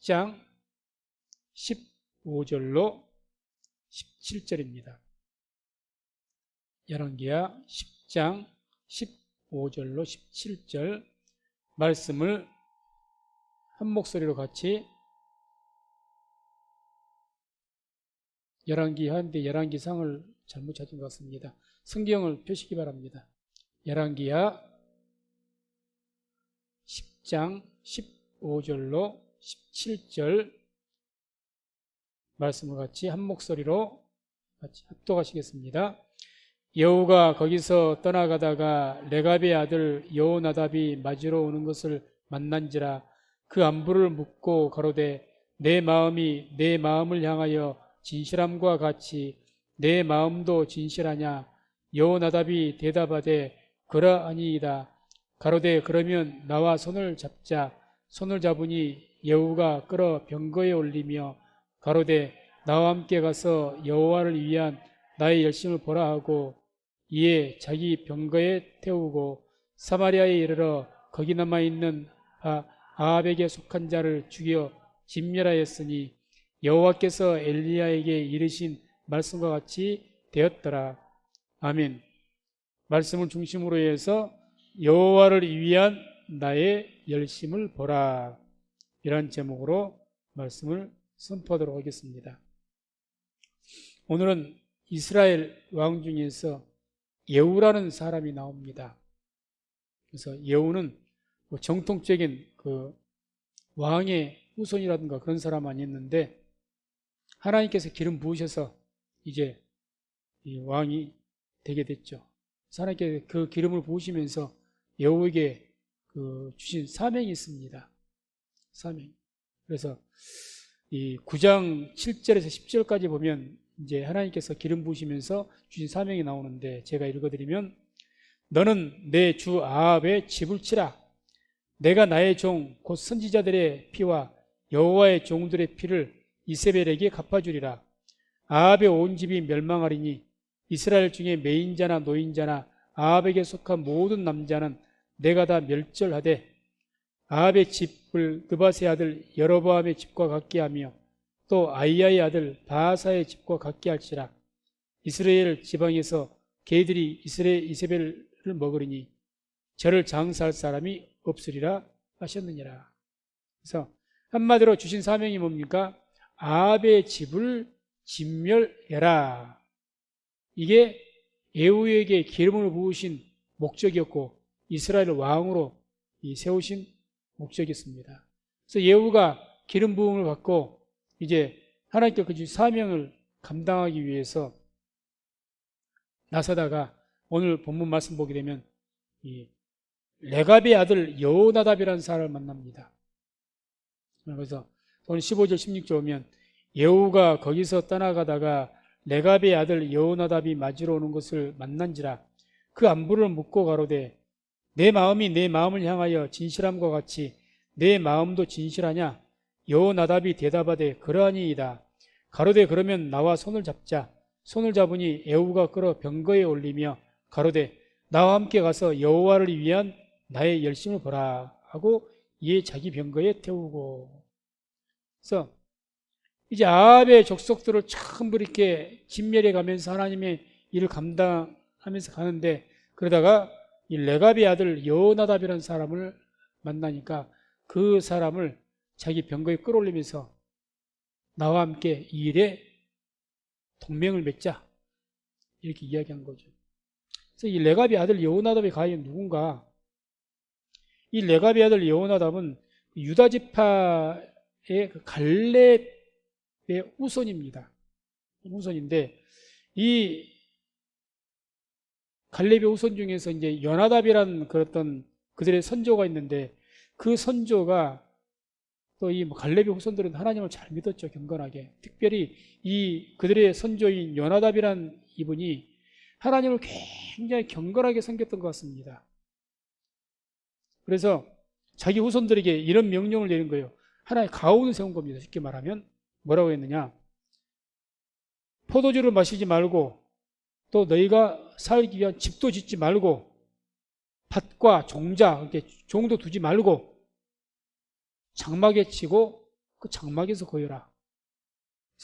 10장 15절로 17절입니다. 열왕기하 10장 15절로 17절 말씀을 한 목소리로 같이 열왕기하인데 열왕기상을 잘못 찾은 것 같습니다. 성경을 펴시기 바랍니다. 열왕기하 10장 15절로 17절 말씀을 같이 한 목소리로 같이 합독하시겠습니다. 여호가 거기서 떠나가다가 레갑의 아들 여호나답이 맞으러 오는 것을 만난지라 그 안부를 묻고 가로되 내 마음이 내 마음을 향하여 진실함과 같이 내 마음도 진실하냐? 여호나답이 대답하되 그러하니이다. 가로되 그러면 나와 손을 잡자. 손을 잡으니 여호가 끌어 병거에 올리며 가로되 나와 함께 가서 여호와를 위한 나의 열심을 보라 하고 이에 자기 병거에 태우고 사마리아에 이르러 거기 남아있는 아합에게 속한 자를 죽여 진멸하였으니 여호와께서 엘리야에게 이르신 말씀과 같이 되었더라. 아멘. 말씀을 중심으로 해서 여호와를 위한 나의 열심을 보라. 이런 제목으로 말씀을 선포하도록 하겠습니다. 오늘은 이스라엘 왕 중에서 예후라는 사람이 나옵니다. 그래서 예후는 정통적인 그 왕의 후손이라든가 그런 사람 아니었는데 하나님께서 기름 부으셔서 이제 이 왕이 되게 됐죠. 하나님께서 그 기름을 부으시면서 예후에게 주신 사명이 있습니다. 사명. 그래서 이 9장 7절에서 10절까지 보면 이제 하나님께서 기름 부으시면서 주신 사명이 나오는데 제가 읽어드리면 너는 내 주 아합의 집을 치라. 내가 나의 종 곧 선지자들의 피와 여호와의 종들의 피를 이세벨에게 갚아주리라. 아합의 온 집이 멸망하리니 이스라엘 중에 매인자나 노인자나 아합에게 속한 모든 남자는 내가 다 멸절하되 아합의 집을 느밧의 아들 여로보암의 집과 같게 하며 또 아이야의 아들 바하사의 집과 같게 할지라. 이스라엘 지방에서 개들이 이세벨을 먹으리니 저를 장사할 사람이 없으리라 하셨느니라. 그래서 한마디로 주신 사명이 뭡니까? 아합의 집을 진멸해라. 이게 예후에게 기름을 부으신 목적이었고 이스라엘 왕으로 세우신 목적이었습니다. 그래서 예후가 기름 부음을 받고 이제 하나님께 그 사명을 감당하기 위해서 나서다가 오늘 본문 말씀 보게 되면 이 레갑의 아들 여호나답이라는 사람을 만납니다. 그래서 오늘 15절 16절 오면 예후가 거기서 떠나가다가 레갑의 아들 여호나답이 맞으러 오는 것을 만난지라 그 안부를 묻고 가로되 내 마음이 내 마음을 향하여 진실함과 같이 내 마음도 진실하냐? 여호나답이 대답하되 그러하니이다. 가로되 그러면 나와 손을 잡자. 손을 잡으니 예후가 끌어 병거에 올리며 가로되 나와 함께 가서 여호와를 위한 나의 열심을 보라 하고 이에 자기 병거에 태우고. 그래서 이제 아합의 족속들을 전부 이렇게 진멸해 가면서 하나님의 일을 감당하면서 가는데 그러다가 이 레갑의 아들 여호나답이라는 사람을 만나니까 그 사람을 자기 병거에 끌어올리면서 나와 함께 이 일에 동맹을 맺자 이렇게 이야기한 거죠. 그래서 이 레갑의 아들 여호나답이 과연 누군가? 이 레갑의 아들 여호나답은 유다 지파의 갈렙의 후손입니다. 후손인데 이 갈렙의 후손 중에서 이제 요나답이라는 그런 그들의 선조가 있는데 그 선조가 또 이 갈렙의 후손들은 하나님을 잘 믿었죠. 경건하게. 특별히 이 그들의 선조인 요나답이라는 이분이 하나님을 굉장히 경건하게 섬겼던 것 같습니다. 그래서 자기 후손들에게 이런 명령을 내린 거예요. 하나의 가온을 세운 겁니다. 쉽게 말하면 뭐라고 했느냐? 포도주를 마시지 말고 또 너희가 살기 위한 집도 짓지 말고 밭과 종자, 이렇게 종도 두지 말고 장막에 치고 그 장막에서 거여라.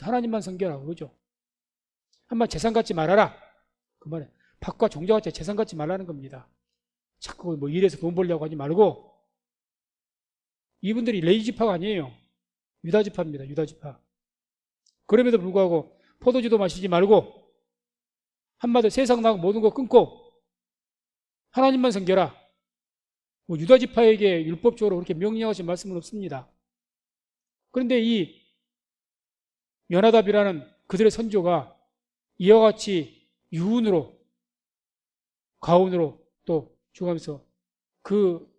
하나님만 섬겨라 그거죠. 한번 재산 갖지 말아라. 그 말에 밭과 종자같이 재산 갖지 말라는 겁니다. 자꾸 뭐 일해서 돈 벌려고 하지 말고. 이분들이 레위지파가 아니에요. 유다지파입니다. 유다지파. 그럼에도 불구하고 포도주도 마시지 말고 한마디로 세상 나고 모든 거 끊고 하나님만 섬겨라. 뭐 유다지파에게 율법적으로 그렇게 명령하신 말씀은 없습니다. 그런데 이 요나답이라는 그들의 선조가 이와 같이 유운으로 가운으로 또 죽어가면서 그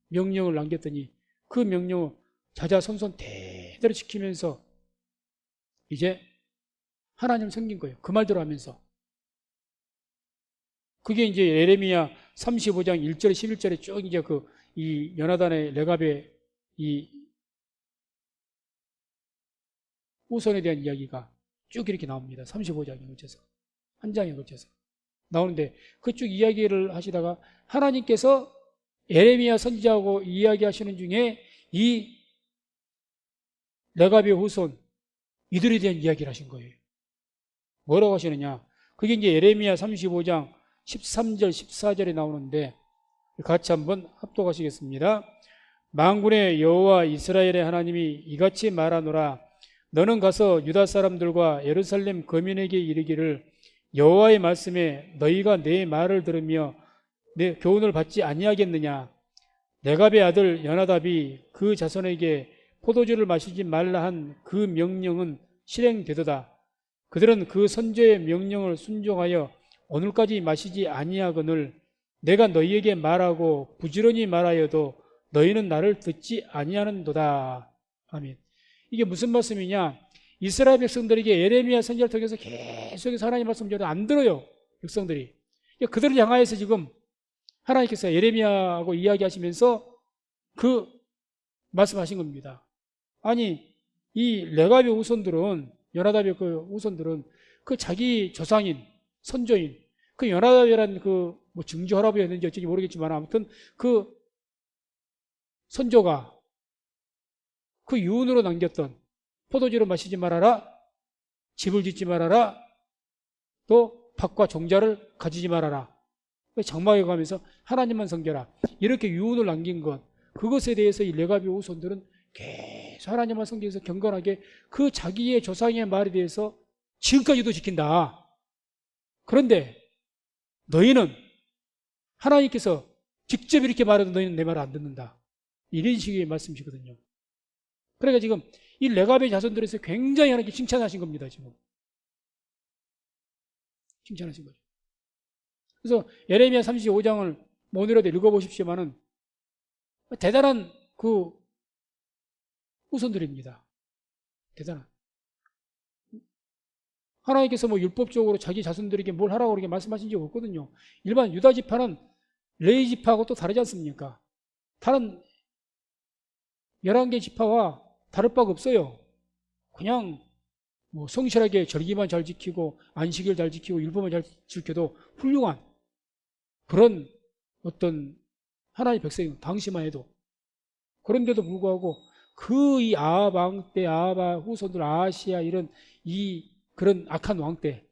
명령을 남겼더니 그 명령을 자자손손 대대로 지키면서 이제 하나님을 섬긴 거예요. 그 말대로 하면서. 그게 이제 예레미야 35장 1절 11절에 쭉 이제 이 요나단의 레갑의 이 후손에 대한 이야기가 쭉 이렇게 나옵니다. 35장에 걸쳐서. 한 장에 걸쳐서. 나오는데 그쪽 이야기를 하시다가 하나님께서 예레미야 선지자하고 이야기하시는 중에 이 레갑의 후손 이들에 대한 이야기를 하신 거예요. 뭐라고 하시느냐? 그게 이제 예레미야 35장 13절 14절에 나오는데 같이 한번 합독하시겠습니다. 만군의 여호와 이스라엘의 하나님이 이같이 말하노라. 너는 가서 유다 사람들과 예루살렘 거민에게 이르기를 여호와의 말씀에 너희가 내 말을 들으며 내 교훈을 받지 아니하겠느냐. 레갑의 아들 요나답이 그 자손에게 포도주를 마시지 말라 한 그 명령은 실행되도다. 그들은 그 선조의 명령을 순종하여 오늘까지 마시지 아니하거늘 내가 너희에게 말하고 부지런히 말하여도 너희는 나를 듣지 아니하는도다. 아멘. 이게 무슨 말씀이냐? 이스라엘 백성들에게 예레미야 선지자를 통해서 계속해서 하나님 말씀 전해도 안 들어요. 백성들이. 그들을 향하여서 지금 하나님께서 예레미야하고 이야기하시면서 그 말씀하신 겁니다. 아니 이 레갑의 후손들은 요나답의 그 후손들은 그 자기 조상인 선조인 그 요나답이라는 뭐 증조할아버지였는지 어쩐지 모르겠지만 아무튼 그 선조가 그 유언으로 남겼던 포도주를 마시지 말아라, 집을 짓지 말아라, 또 밭과 종자를 가지지 말아라, 장막에 가면서 하나님만 섬겨라 이렇게 유언을 남긴 것 그것에 대해서 이 레갑의 후손들은 계속 하나님만 섬기면서 경건하게 그 자기의 조상의 말에 대해서 지금까지도 지킨다. 그런데 너희는 하나님께서 직접 이렇게 말해도 너희는 내 말을 안 듣는다. 이런 식의 말씀이시거든요. 그러니까 지금 이 레갑의 자손들에서 굉장히 하나님께 칭찬하신 겁니다. 지금 칭찬하신 거죠. 그래서 예레미야 35장을 오늘라도 읽어보십시오만은 대단한 그 후손들입니다. 대단한. 하나님께서 뭐 율법적으로 자기 자손들에게 뭘 하라고 그렇게 말씀하신 적이 없거든요. 일반 유다 지파는 레위 지파하고 또 다르지 않습니까? 다른 11개 지파와 다를 바가 없어요. 그냥 뭐 성실하게 절기만 잘 지키고 안식일 잘 지키고 율법만 잘 지켜도 훌륭한 그런 어떤 하나님의 백성이 당시만 해도. 그런데도 불구하고 그 이 아합 왕 때 아합 후손들 아시아 이런 그런 악한 왕 때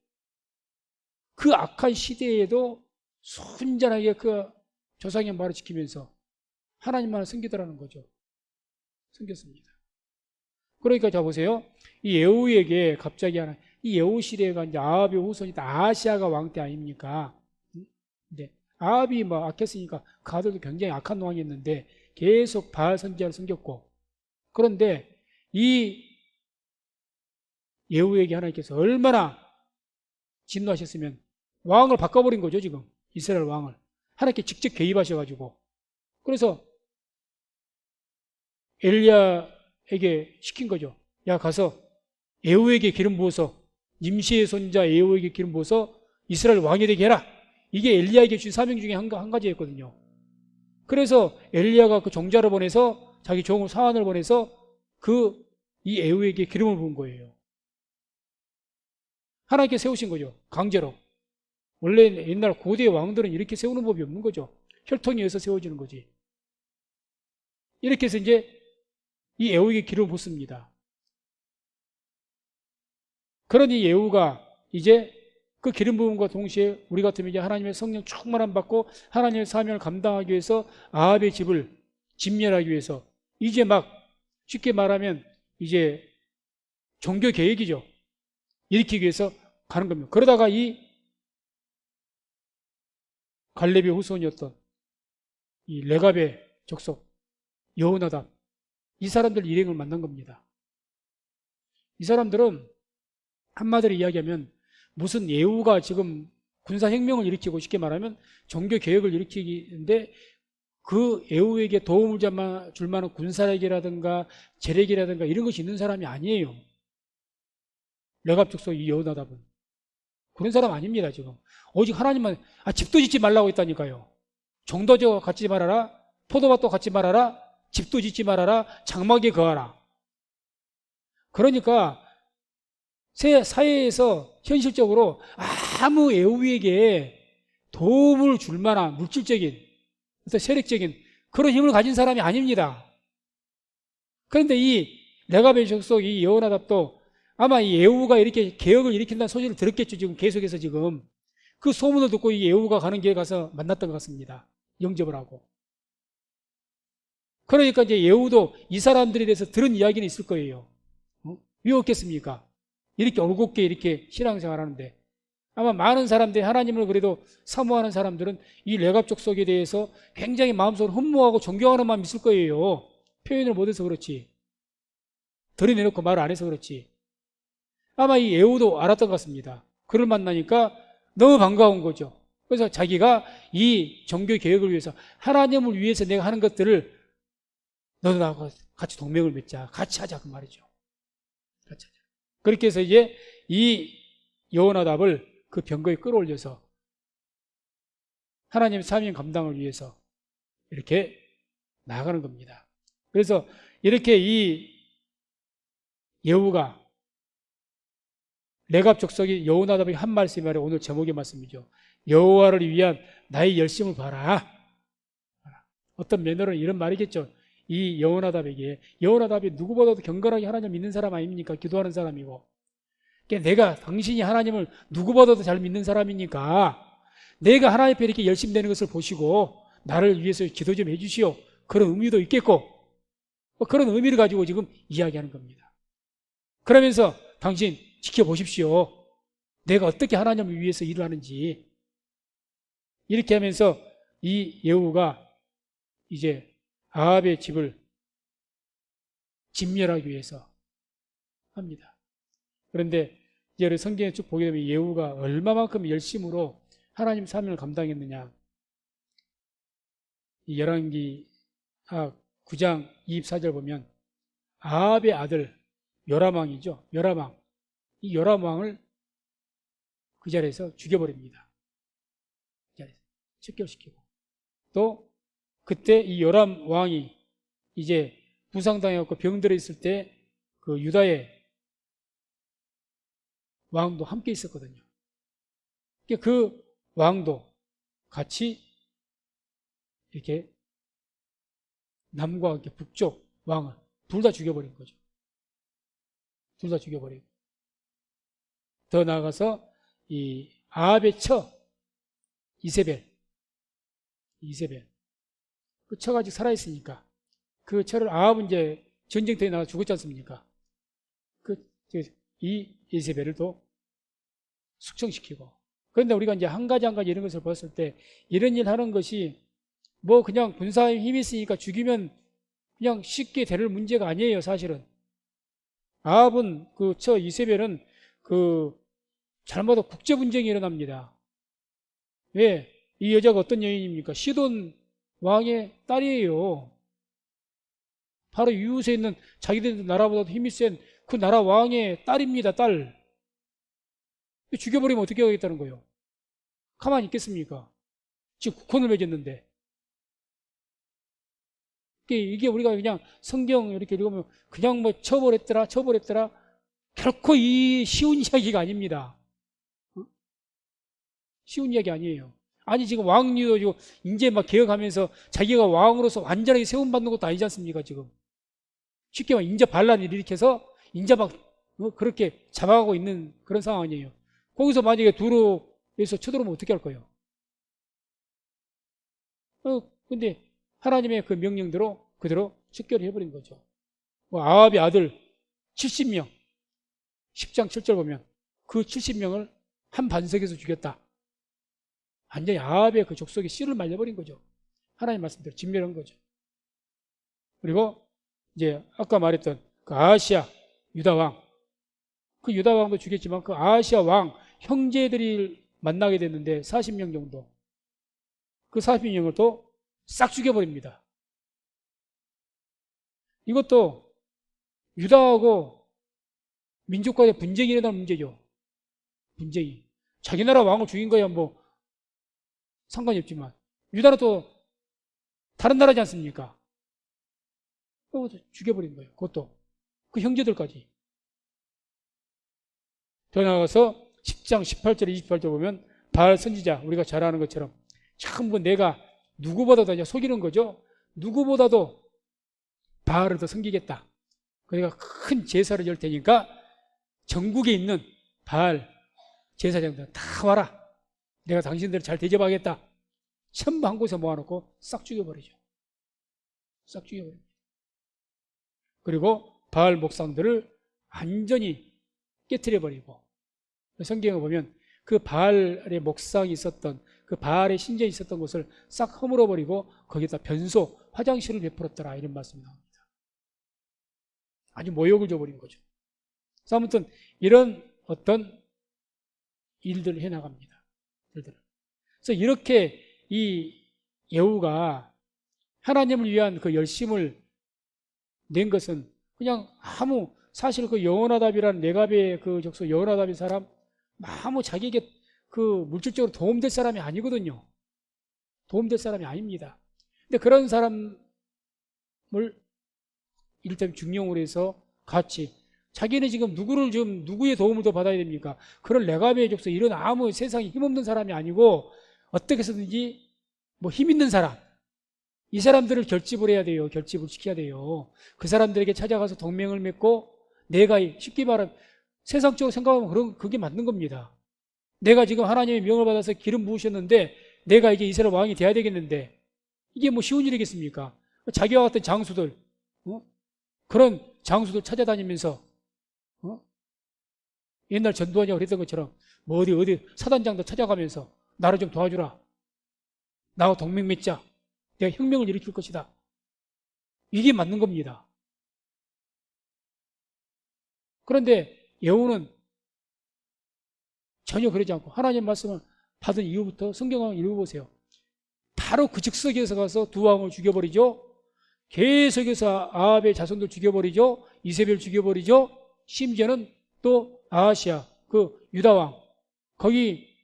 그 악한 시대에도 순전하게 그 조상의 말을 지키면서 하나님만을 섬기더라는 거죠. 섬겼습니다. 그러니까 자 보세요. 이 예후에게 갑자기 이 예후 시대가 이제 아합의 후손이 아시아가 왕 때 아닙니까? 근데 아합이 뭐 악했으니까 그 아들도 굉장히 악한 왕이었는데 계속 바알 선지자를 섬겼고 그런데 이 예후에게 하나님께서 얼마나 진노하셨으면 왕을 바꿔버린 거죠. 지금 이스라엘 왕을 하나님께 직접 개입하셔가지고 그래서 엘리야에게 시킨 거죠. 야 가서 예후에게 기름 부어서 nim시의 손자 예후에게 기름 부어서 이스라엘 왕이 되게 해라. 이게 엘리야에게 주신 사명 중에 한 가지였거든요. 그래서 엘리야가 그 종자를 보내서 자기 종 사환을 보내서 이 예후에게 기름을 부은 거예요. 하나님께 세우신 거죠. 강제로. 원래 옛날 고대 왕들은 이렇게 세우는 법이 없는 거죠. 혈통에 의해서 세워지는 거지. 이렇게 해서 이제 이 예후에게 기름을 붓습니다. 그러니 예후가 이제 그 기름 부음과 동시에 우리 같으면 이제 하나님의 성령 충만함 받고 하나님의 사명을 감당하기 위해서 아합의 집을 진멸하기 위해서 이제 막 쉽게 말하면 이제 종교 계획이죠. 일으키기 위해서 가는 겁니다. 그러다가 이 갈렙의 후손이었던 이 레갑의 족속 여호나답, 이 사람들 일행을 만난 겁니다. 이 사람들은 한마디로 이야기하면 무슨 예후가 지금 군사혁명을 일으키고 쉽게 말하면 종교개혁을 일으키는데 그 예후에게 도움을 줄 만한 군사력이라든가 재력이라든가 이런 것이 있는 사람이 아니에요. 레갑 족속 이 여호나답은 그런 사람 아닙니다. 지금 오직 하나님만 집도 짓지 말라고 했다니까요. 종도저 갖지 말아라, 포도밭도 갖지 말아라, 집도 짓지 말아라, 장막에 거하라. 그러니까 사회에서 현실적으로 아무 예후에게 도움을 줄 만한 물질적인 어떤 세력적인 그런 힘을 가진 사람이 아닙니다. 그런데 이 레갑의 족속 이 여호나답도 아마 이 예후가 이렇게 개혁을 일으킨다는 소식을 들었겠죠. 지금 계속해서 지금 그 소문을 듣고 이 예후가 가는 길에 가서 만났던 것 같습니다. 영접을 하고. 그러니까 이제 예후도 이 사람들에 대해서 들은 이야기는 있을 거예요. 왜 없겠습니까? 이렇게 올곧게 이렇게 신앙생활 하는데 아마 많은 사람들이 하나님을 그래도 사모하는 사람들은 이 레갑 족속에 대해서 굉장히 마음속으로 흠모하고 존경하는 마음이 있을 거예요. 표현을 못해서 그렇지. 드러내놓고 말을 안 해서 그렇지. 아마 이 예후도 알았던 것 같습니다. 그를 만나니까 너무 반가운 거죠. 그래서 자기가 이 종교 개혁을 위해서 하나님을 위해서 내가 하는 것들을 너도 나하고 같이 동맹을 맺자. 같이 하자 그 말이죠. 같이 하자. 그렇게 해서 이제 이 여호나답을 그 병거에 끌어올려서 하나님의 사명 감당을 위해서 이렇게 나아가는 겁니다. 그래서 이렇게 이 예후가 레갑 족속이 여호나답이 한 말씀이 말이에요. 오늘 제목의 말씀이죠. 여호와를 위한 나의 열심을 봐라. 어떤 면으로는 이런 말이겠죠. 이 여호나답이 누구보다도 경건하게 하나님을 믿는 사람 아닙니까? 기도하는 사람이고. 그러니까 내가 당신이 하나님을 누구보다도 잘 믿는 사람이니까 내가 하나님 앞에 이렇게 열심히 되는 것을 보시고 나를 위해서 기도 좀 해주시오. 그런 의미도 있겠고 그런 의미를 가지고 지금 이야기하는 겁니다. 그러면서 당신 지켜보십시오. 내가 어떻게 하나님을 위해서 일을 하는지. 이렇게 하면서 이 예후가 이제 아합의 집을 진멸하기 위해서 합니다. 그런데 이제 성경에 쭉 보게 되면 예후가 얼마만큼 열심으로 하나님 사명을 감당했느냐. 이 열왕기 9장 24절 보면 아합의 아들 요람왕이죠. 요람왕. 이 요람왕을 그 자리에서 죽여버립니다. 그 자리에서 척결시키고 또 그때 이 요람왕이 이제 부상당해갖고 병들어 있을 때 그 유다의 왕도 함께 있었거든요. 그 왕도 같이 이렇게 남과 이렇게 북쪽 왕을 둘 다 죽여버린 거죠. 둘 다 죽여버리고 더 나아가서 이 아합의 처 이세벨 그 처가 아직 살아있으니까 그 처를 아합은 이제 전쟁터에 나가 죽었지 않습니까? 이 이세벨을 또 숙청시키고. 그런데 우리가 이제 한 가지 이런 것을 봤을 때 이런 일 하는 것이 뭐 그냥 군사에 힘이 있으니까 죽이면 그냥 쉽게 될 문제가 아니에요. 사실은 아합은 그 처 이세벨은 그 잘못하면 국제 분쟁이 일어납니다. 왜? 이 여자가 어떤 여인입니까? 시돈 왕의 딸이에요. 바로 이웃에 있는 자기들 나라보다 힘이 센 그 나라 왕의 딸입니다. 딸. 죽여버리면 어떻게 하겠다는 거예요? 가만히 있겠습니까? 지금 국혼을 맺었는데. 이게 우리가 그냥 성경 이렇게 읽으면 그냥 뭐 처벌했더라 결코 이 쉬운 이야기가 아닙니다. 쉬운 이야기 아니에요. 아니 지금 왕류도 지금 이제 막 개혁하면서 자기가 왕으로서 완전하게 세움받는 것도 아니지 않습니까? 지금 쉽게 말하면 인자 반란을 일으켜서 인자 막 그렇게 잡아가고 있는 그런 상황 아니에요. 거기서 만약에 두로에서 쳐들어오면 어떻게 할 거예요? 근데 하나님의 그 명령대로 그대로 척결을 해버린 거죠. 아합의 아들 70명, 10장 7절 보면 그 70명을 한 반석에서 죽였다. 완전히 아합의 그 족속에 씨를 말려버린 거죠. 하나님 말씀대로 진멸한 거죠. 그리고 이제 아까 말했던 그 아하시아 유다 왕, 그 유다 왕도 죽였지만 그 아하시아 왕 형제들이 만나게 됐는데 40명 정도, 그 40명을 또 싹 죽여버립니다. 이것도 유다하고 민족 간의 분쟁이 일어나는 문제죠. 분쟁이. 자기 나라 왕을 죽인 거야 뭐 상관이 없지만 유다는 또 다른 나라지 않습니까? 죽여버린 거예요. 그것도 그 형제들까지. 더 나아가서 10장 18절 28절 보면 바알 선지자, 우리가 잘 아는 것처럼 전부 내가 누구보다도 이제 속이는 거죠. 누구보다도 바알을 더 섬기겠다. 그러니까 큰 제사를 열 테니까 전국에 있는 바알 제사장들 다 와라. 내가 당신들을 잘 대접하겠다. 전부 한 곳에 모아놓고 싹 죽여버리죠. 싹 죽여버립니다. 그리고 바알 목상들을 완전히 깨트려버리고, 성경에 보면 그 바알의 목상이 있었던, 그 바알의 신전이 있었던 곳을 싹 허물어버리고 거기다 변소, 화장실을 베풀었더라, 이런 말씀이 나옵니다. 아주 모욕을 줘버린 거죠. 그래서 아무튼 이런 어떤 일들을 해나갑니다. 그래서 이렇게 이 예후가 하나님을 위한 그 열심을 낸 것은 그냥 아무, 사실 그 여호나답이라는 레갑의 그 족속 여호나답인 사람 아무 자기에게 그 물질적으로 도움될 사람이 아니거든요. 도움될 사람이 아닙니다. 근데 그런 사람을 일단 중용으로 해서 같이, 자기는 지금 누구의 도움을 더 받아야 됩니까? 그런 레갑의 족속, 이런 아무 세상에 힘없는 사람이 아니고 어떻게 해서든지 뭐 힘 있는 사람, 이 사람들을 결집을 해야 돼요. 결집을 시켜야 돼요. 그 사람들에게 찾아가서 동맹을 맺고, 내가 쉽게 말하면 세상적으로 생각하면 그게 맞는 겁니다. 내가 지금 하나님의 명을 받아서 기름 부으셨는데 내가 이제 이스라엘 왕이 돼야 되겠는데 이게 뭐 쉬운 일이겠습니까? 자기와 같은 장수들, 그런 장수들 찾아다니면서 옛날 전두환이라고 그랬던 것처럼 뭐 어디 사단장도 찾아가면서 나를 좀 도와주라, 나와 동맹 맺자, 내가 혁명을 일으킬 것이다. 이게 맞는 겁니다. 그런데 예후는 전혀 그러지 않고 하나님 말씀을 받은 이후부터 성경을 읽어보세요. 바로 그 즉석에서 가서 두 왕을 죽여버리죠. 계속해서 아합의 자손들 죽여버리죠. 이세벨 죽여버리죠. 심지어는 또 아하시아 그 유다 왕, 거기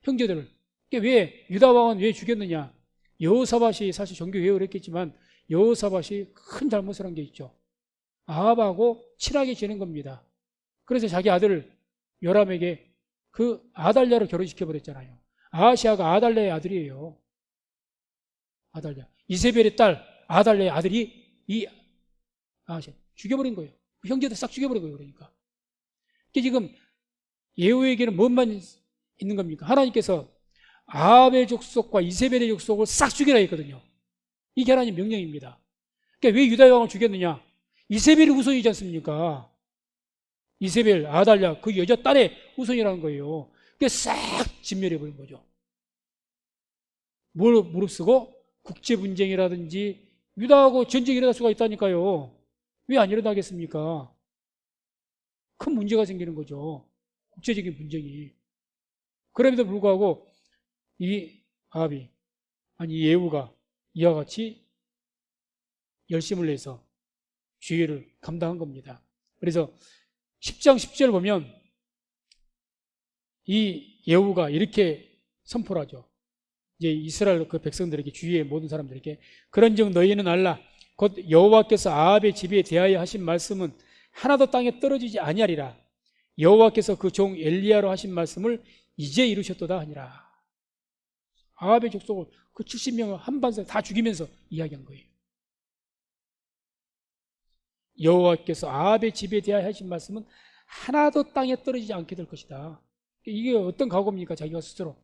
형제들을. 왜 유다 왕은 왜 죽였느냐? 여호사밧이 사실 종교 개혁을 했겠지만 여호사밧이 큰 잘못을 한 게 있죠. 아합하고 친하게 지낸 겁니다. 그래서 자기 아들을 요람에게 그 아달랴로 결혼시켜버렸잖아요. 아하시아가 아달랴의 아들이에요. 아달랴. 이세벨의 딸 아달랴의 아들이 이 아하시아 죽여버린 거예요. 형제들 싹 죽여버린 거예요. 그러니까. 지금 예후에게는 뭔만 있는 겁니까? 하나님께서 아합의 족속과 이세벨의 족속을 싹 죽이라 했거든요. 이게 하나님 명령입니다. 그러니까 왜 유다 왕을 죽였느냐? 이세벨이 후손이지 않습니까? 이세벨, 아달랴, 그 여자 딸의 후손이라는 거예요. 그게 싹 진멸해버린 거죠. 뭘 무릅쓰고? 국제분쟁이라든지 유다하고 전쟁이 일어날 수가 있다니까요. 왜 안 일어나겠습니까? 큰 문제가 생기는 거죠. 국제적인 분쟁이. 그럼에도 불구하고 이 아합이, 아니 이 예후가 이와 같이 열심을 내서 주의를 감당한 겁니다. 그래서 10장 10절 보면 이 예후가 이렇게 선포를 하죠. 이제 이스라엘 그 백성들에게, 주위의 모든 사람들에게, 그런즉 너희는 알라, 곧 여호와께서 아합의 집에 대하여 하신 말씀은 하나도 땅에 떨어지지 아니하리라. 여호와께서 그 종 엘리야로 하신 말씀을 이제 이루셨도다 하니라. 아합의 족속을 그 70명을 한 반석 다 죽이면서 이야기한 거예요. 여호와께서 아합의 집에 대하여 하신 말씀은 하나도 땅에 떨어지지 않게 될 것이다. 이게 어떤 각오입니까? 자기가 스스로.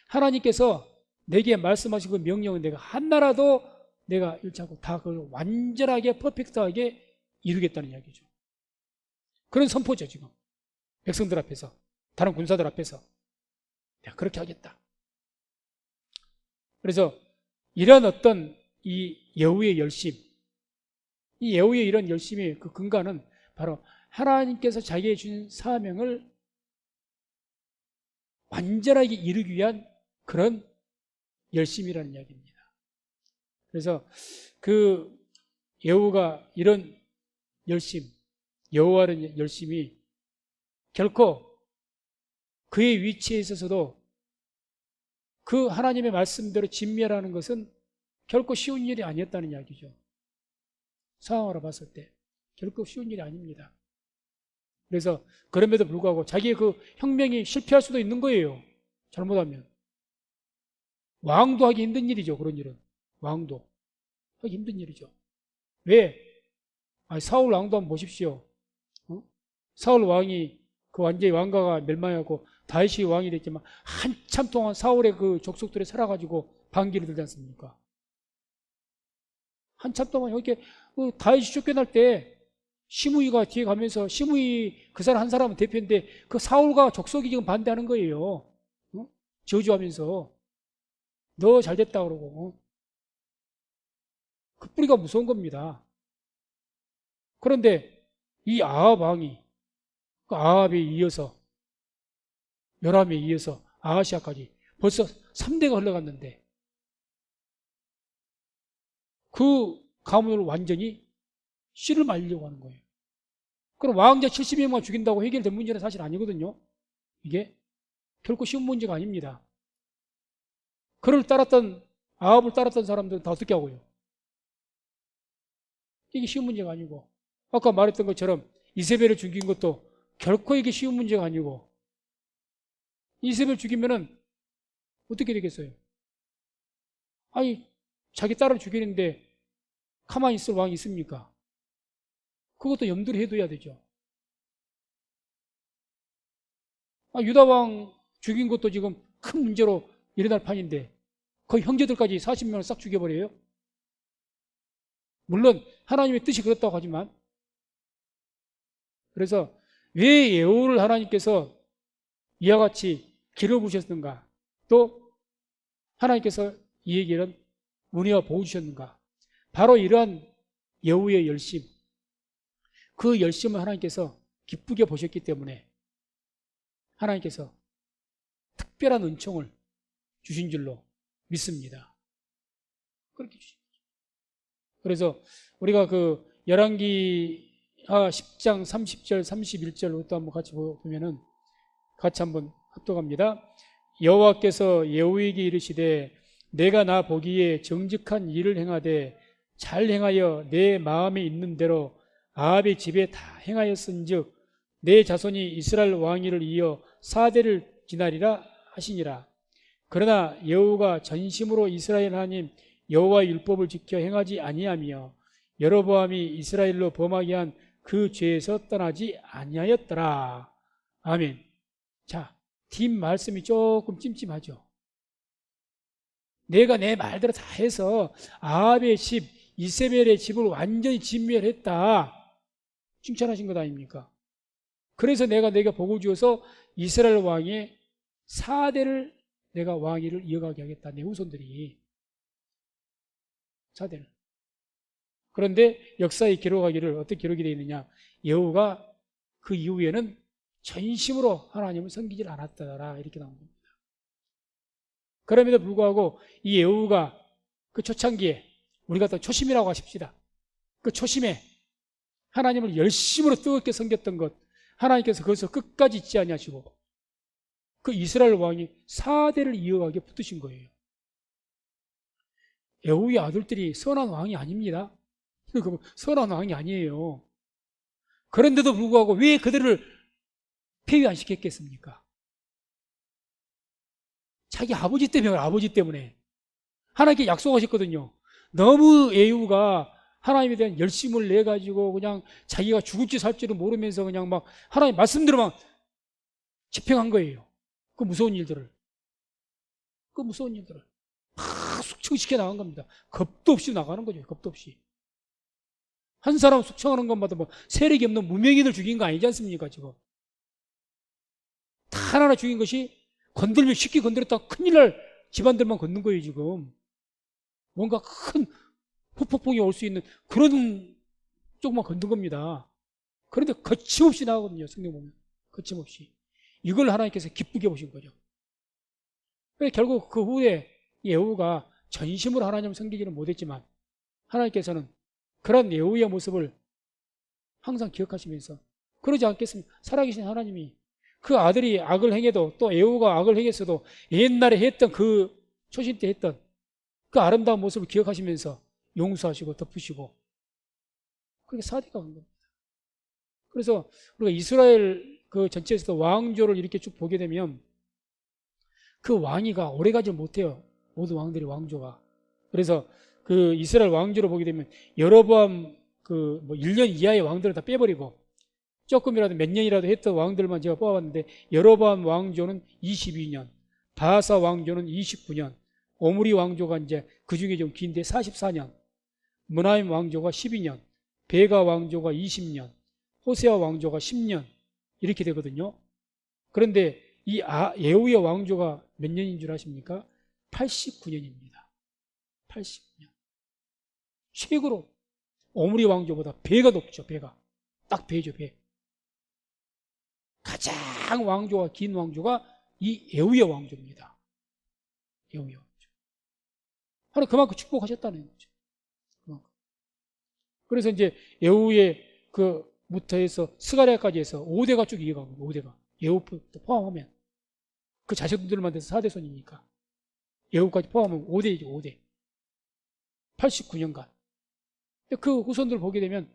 하나님께서 내게 말씀하신 그 명령은 내가 하나라도 내가 잃지 않고 다 그걸 완전하게 퍼펙트하게 이루겠다는 이야기죠. 그런 선포죠. 지금 백성들 앞에서, 다른 군사들 앞에서 내가 그렇게 하겠다. 그래서 이런 어떤 이 예후의 열심, 이 예후의 이런 열심의 그 근간은 바로 하나님께서 자기에게 주신 사명을 완전하게 이루기 위한 그런 열심이라는 이야기입니다. 그래서 그 예후가 이런 열심, 여호와의 열심이 결코 그의 위치에 있어서도 그 하나님의 말씀대로 진멸하는 것은 결코 쉬운 일이 아니었다는 이야기죠. 상황으로 봤을 때 결코 쉬운 일이 아닙니다. 그래서 그럼에도 불구하고 자기의 그 혁명이 실패할 수도 있는 거예요. 잘못하면. 왕도 하기 힘든 일이죠. 그런 일은. 왕도 하기 힘든 일이죠. 왜? 사울 왕도 한번 보십시오. 사울 왕이 그 완전히 왕가가 멸망하고 다윗이 왕이 됐지만 한참 동안 사울의 그 족속들이 살아가지고 반기를 들지 않습니까? 한참 동안 이렇게 그 다윗이 쫓겨날 때 시므이가 뒤에 가면서, 시므이 그 사람 한 사람은 대표인데 그 사울과 족속이 지금 반대하는 거예요. 저주하면서 너 잘됐다 그러고. 그 뿌리가 무서운 겁니다. 그런데 이 아합 왕이 그 아합에 이어서, 요람에 이어서 아하시아까지 벌써 3대가 흘러갔는데 그 가문을 완전히 씨를 말리려고 하는 거예요. 그럼 왕자 70명만 죽인다고 해결된 문제는 사실 아니거든요. 이게 결코 쉬운 문제가 아닙니다. 그를 따랐던, 아합을 따랐던 사람들은 다 어떻게 하고요? 이게 쉬운 문제가 아니고, 아까 말했던 것처럼 이세벨을 죽인 것도 결코 이게 쉬운 문제가 아니고, 이세벨 죽이면은 어떻게 되겠어요? 자기 딸을 죽이는데 가만히 있을 왕이 있습니까? 그것도 염두를 해둬야 되죠. 유다 왕 죽인 것도 지금 큰 문제로 일어날 판인데 거의 형제들까지 40명을 싹 죽여버려요. 물론 하나님의 뜻이 그렇다고 하지만, 그래서 왜 예후를 하나님께서 이와 같이 길어부셨는가, 또 하나님께서 이에게는 은혜와 복을 주셨는가, 바로 이러한 예후의 열심, 그 열심을 하나님께서 기쁘게 보셨기 때문에 하나님께서 특별한 은총을 주신 줄로 믿습니다. 그렇게 주신 거죠. 그래서 우리가 그 열왕기하 10장 30절 31절로 또 한번 같이 보면은, 같이 한번 합독합니다. 여호와께서 예후에게 이르시되 내가 나 보기에 정직한 일을 행하되 잘 행하여 내 마음에 있는 대로 아합의 집에 다 행하였은즉 내 자손이 이스라엘 왕위를 이어 4대를 지나리라 하시니라. 그러나 예후가 전심으로 이스라엘 하나님 여호와의 율법을 지켜 행하지 아니하며 여로보암이 이스라엘로 범하게 한 그 죄에서 떠나지 아니하였더라. 아멘. 자, 뒷 말씀이 조금 찜찜하죠. 내가 내 말대로 다 해서 아합의 집, 이세벨의 집을 완전히 진멸했다, 칭찬하신 것 아닙니까? 그래서 내가 복을 주어서 이스라엘 왕의 4대를 내가 왕위를 이어가게 하겠다, 내 후손들이 4대를. 그런데 역사에 기록하기를 어떻게 기록이 되어 있느냐, 예후가 그 이후에는 전심으로 하나님을 섬기질 않았더라, 이렇게 나온 겁니다. 그럼에도 불구하고 이 예후가 그 초창기에, 우리가 또 초심이라고 하십시다, 그 초심에 하나님을 열심으로 뜨겁게 섬겼던 것, 하나님께서 거기서 끝까지 잊지 아니하시고 그 이스라엘 왕이 4대를 이어가게 붙으신 거예요. 예후의 아들들이 선한 왕이 아닙니다. 선한 왕이 아니에요. 그런데도 불구하고 왜 그들을 폐위 안 시켰겠습니까? 자기 아버지 때문에, 아버지 때문에. 하나님께 약속하셨거든요. 너무 예후가 하나님에 대한 열심을 내 가지고 그냥 자기가 죽을지 살지를 모르면서 그냥 막 하나님 말씀대로만 집행한 거예요. 그 무서운 일들을 막 숙청시켜 나간 겁니다. 겁도 없이 나가는 거죠. 겁도 없이. 한 사람 숙청하는 것마다 뭐 세력이 없는 무명인을 죽인 거 아니지 않습니까? 지금 다 하나하나 죽인 것이 건들면 쉽게 건드렸다 큰일 날 집안들만 걷는 거예요. 지금 뭔가 큰 후폭풍이 올 수 있는 그런 쪽만 건든 겁니다. 그런데 거침없이 나가거든요. 성경 보면 거침없이. 이걸 하나님께서 기쁘게 보신 거죠. 결국 그 후에 예후가 전심으로 하나님을 섬기지는 못했지만 하나님께서는 그런 예후의 모습을 항상 기억하시면서 그러지 않겠습니까? 살아계신 하나님이 그 아들이 악을 행해도 또 예후가 악을 행했어도 옛날에 했던 그 초신 때 했던 그 아름다운 모습을 기억하시면서 용서하시고 덮으시고 그렇게 사대가 간 겁니다. 그래서 우리가 이스라엘 그 전체에서도 왕조를 이렇게 쭉 보게 되면 그 왕위가 오래가지 못해요. 모든 왕들이 왕조가. 그래서 그 이스라엘 왕조를 보게 되면 여로보암 그 뭐 1년 이하의 왕들을 다 빼버리고 조금이라도 몇 년이라도 했던 왕들만 제가 뽑아봤는데 여로보암 왕조는 22년, 바하사 왕조는 29년, 오므리 왕조가 이제 그 중에 좀 긴데 44년, 므나임 왕조가 12년, 베가 왕조가 20년, 호세아 왕조가 10년 이렇게 되거든요. 그런데 이 예후의 왕조가 몇 년인 줄 아십니까? 89년입니다. 89년. 최고로 오므리 왕조보다 배가 높죠. 배가. 딱 배죠. 배. 가장 왕조가 긴 왕조가 이 예후의 왕조입니다. 예후의 왕조. 하나님 그만큼 축복하셨다는 거죠. 그만큼. 그래서 이제 예후의 그 부터해서 스가랴까지 해서 5대가 쭉 이어가고 5대가 예후부터 포함하면 그 자식들만 돼서 4대 손이니까 예후까지 포함하면 5대이죠. 5대. 89년간. 그 후손들 보게 되면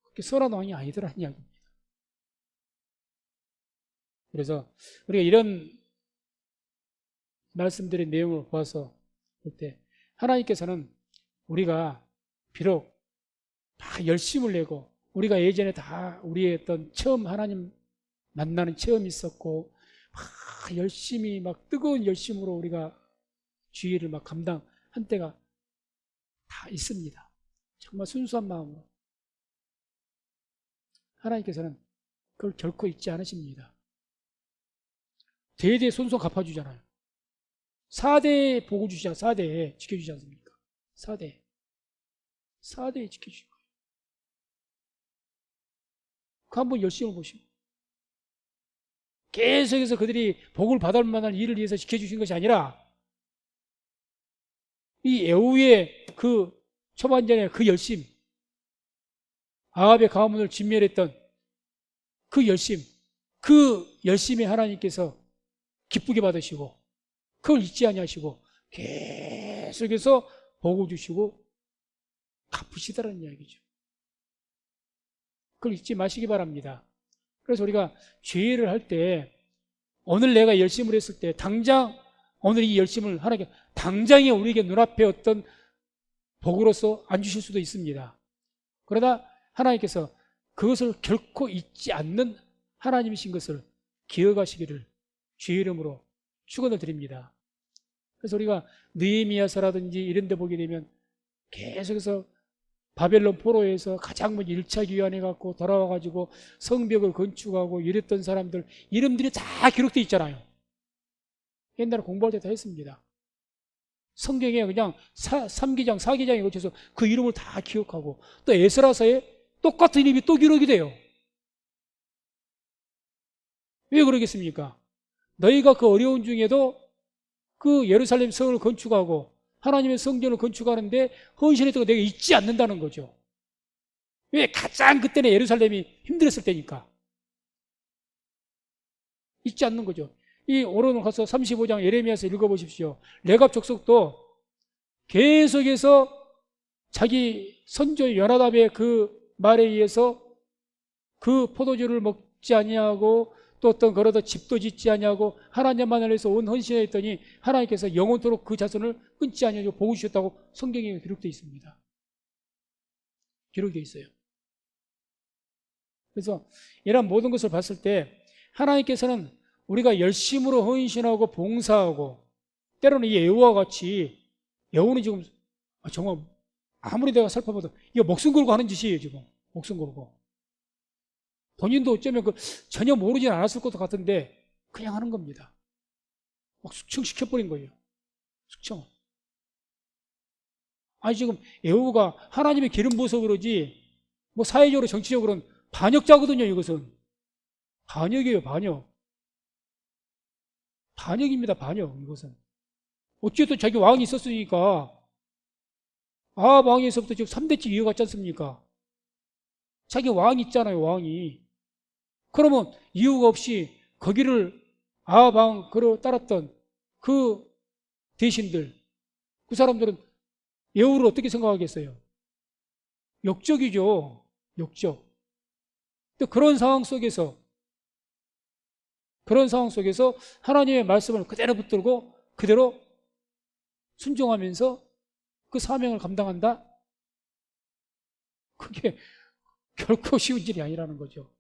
그렇게 선한 왕이 아니더라는 이야기입니다. 그래서 우리가 이런 말씀드린 내용을 보아서 볼 때 하나님께서는 우리가 비록 다 열심을 내고 우리가 예전에 다 우리의 어떤 처음 하나님 만나는 체험이 있었고 막 열심히 막 뜨거운 열심으로 우리가 주의를 막 감당한 때가 다 있습니다. 정말 순수한 마음으로 하나님께서는 그걸 결코 잊지 않으십니다. 대대 손손 갚아주잖아요. 4대에 보고 주시잖아요. 4대에 지켜주지 않습니까? 4대에 지켜주시고 그 한번 열심을 보시고 계속해서 그들이 복을 받을 만한 일을 위해서 지켜주신 것이 아니라 이 예후의 그 초반전의 그 열심, 아합의 가문을 진멸했던 그 열심에 하나님께서 기쁘게 받으시고 그걸 잊지 아니하시고 계속해서 복을 주시고 갚으시다라는 이야기죠. 그걸 잊지 마시기 바랍니다. 그래서 우리가 죄를 할 때 오늘 내가 열심을 했을 때 당장 오늘 이 열심을 하나님께 당장에 우리에게 눈앞에 어떤 복으로서 안 주실 수도 있습니다. 그러나 하나님께서 그것을 결코 잊지 않는 하나님이신 것을 기억하시기를 주의 이름으로 축원을 드립니다. 그래서 우리가 느헤미야서라든지 이런 데 보게 되면 계속해서 바벨론 포로에서 가장 먼저 1차 귀환해 갖고 돌아와 가지고 성벽을 건축하고 이랬던 사람들 이름들이 다 기록되어 있잖아요. 옛날에 공부할 때 다 했습니다. 성경에 그냥 3기장, 4기장에 걸쳐서 그 이름을 다 기억하고 또 에스라서에 똑같은 이름이 또 기록이 돼요. 왜 그러겠습니까? 너희가 그 어려운 중에도 그 예루살렘 성을 건축하고 하나님의 성전을 건축하는데 헌신했던 거 내가 잊지 않는다는 거죠. 왜? 가장 그때는 예루살렘이 힘들었을 때니까. 잊지 않는 거죠. 이 오늘 가서 35장 예레미야서 읽어보십시오. 레갑 족속도 계속해서 자기 선조 요나답의 그 말에 의해서 그 포도주를 먹지 아니하고 또 어떤 걸어도 집도 짓지 아니하고 하나님만을 위해서 온 헌신했더니 하나님께서 영원토록 그 자손을 끊지 아니하고 복을 주셨다고 성경에 기록되어 있습니다. 기록되어 있어요. 그래서 이런 모든 것을 봤을 때 하나님께서는 우리가 열심으로 헌신하고 봉사하고 때로는 이 여호와 같이 여호는 지금 정말 아무리 내가 살펴봐도 이거 목숨 걸고 하는 짓이에요. 지금 목숨 걸고 본인도 어쩌면 전혀 모르진 않았을 것 같은데 그냥 하는 겁니다. 막 숙청시켜버린 거예요. 숙청. 아니 지금 여호가 하나님의 기름 부어서 그러지 뭐 사회적으로 정치적으로는 반역자거든요. 이것은 반역이에요. 반역입니다. 반역. 이것은 어쨌든 자기 왕이 있었으니까 아합 왕에서부터 지금 3대째 이어갔지 않습니까? 자기 왕이 있잖아요. 왕이. 그러면 이유가 없이 거기를 아합 왕으로 따랐던 그 대신들, 그 사람들은 여호를 어떻게 생각하겠어요? 역적이죠. 역적. 근데 그런 상황 속에서 하나님의 말씀을 그대로 붙들고 그대로 순종하면서 그 사명을 감당한다? 그게 결코 쉬운 일이 아니라는 거죠.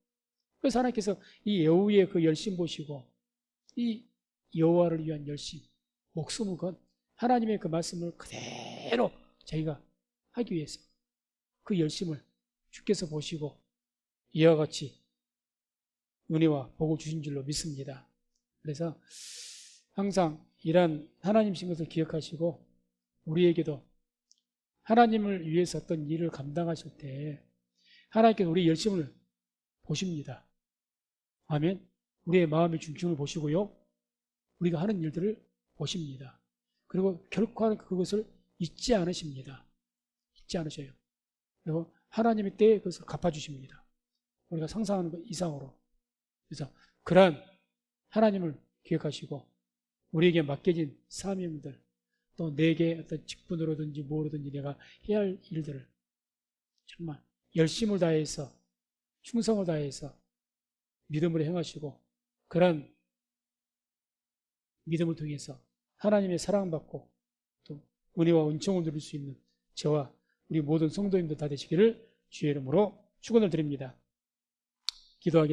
그래서 하나님께서 이 여호의 그 열심 보시고 이 여호와를 위한 열심, 목숨을 건 하나님의 그 말씀을 그대로 저희가 하기 위해서 그 열심을 주께서 보시고 이와 같이 은혜와 복을 주신 줄로 믿습니다. 그래서 항상 이러한 하나님이신 것을 기억하시고 우리에게도 하나님을 위해서 어떤 일을 감당하실 때 하나님께서 우리의 열심을 보십니다. 아멘. 우리의 마음의 중심을 보시고요. 우리가 하는 일들을 보십니다. 그리고 결코 그것을 잊지 않으십니다. 잊지 않으셔요. 그리고 하나님의 때에 그것을 갚아주십니다. 우리가 상상하는 것 이상으로. 그래서 그러한 하나님을 기억하시고 우리에게 맡겨진 사명들 또 내게 어떤 직분으로든지 뭐로든지 내가 해야 할 일들을 정말 열심을 다해서 충성을 다해서 믿음으로 행하시고 그러한 믿음을 통해서 하나님의 사랑받고 또 은혜와 은총을 누릴 수 있는 저와 우리 모든 성도님들 다 되시기를 주의 이름으로 축원을 드립니다. 기도하겠습니다.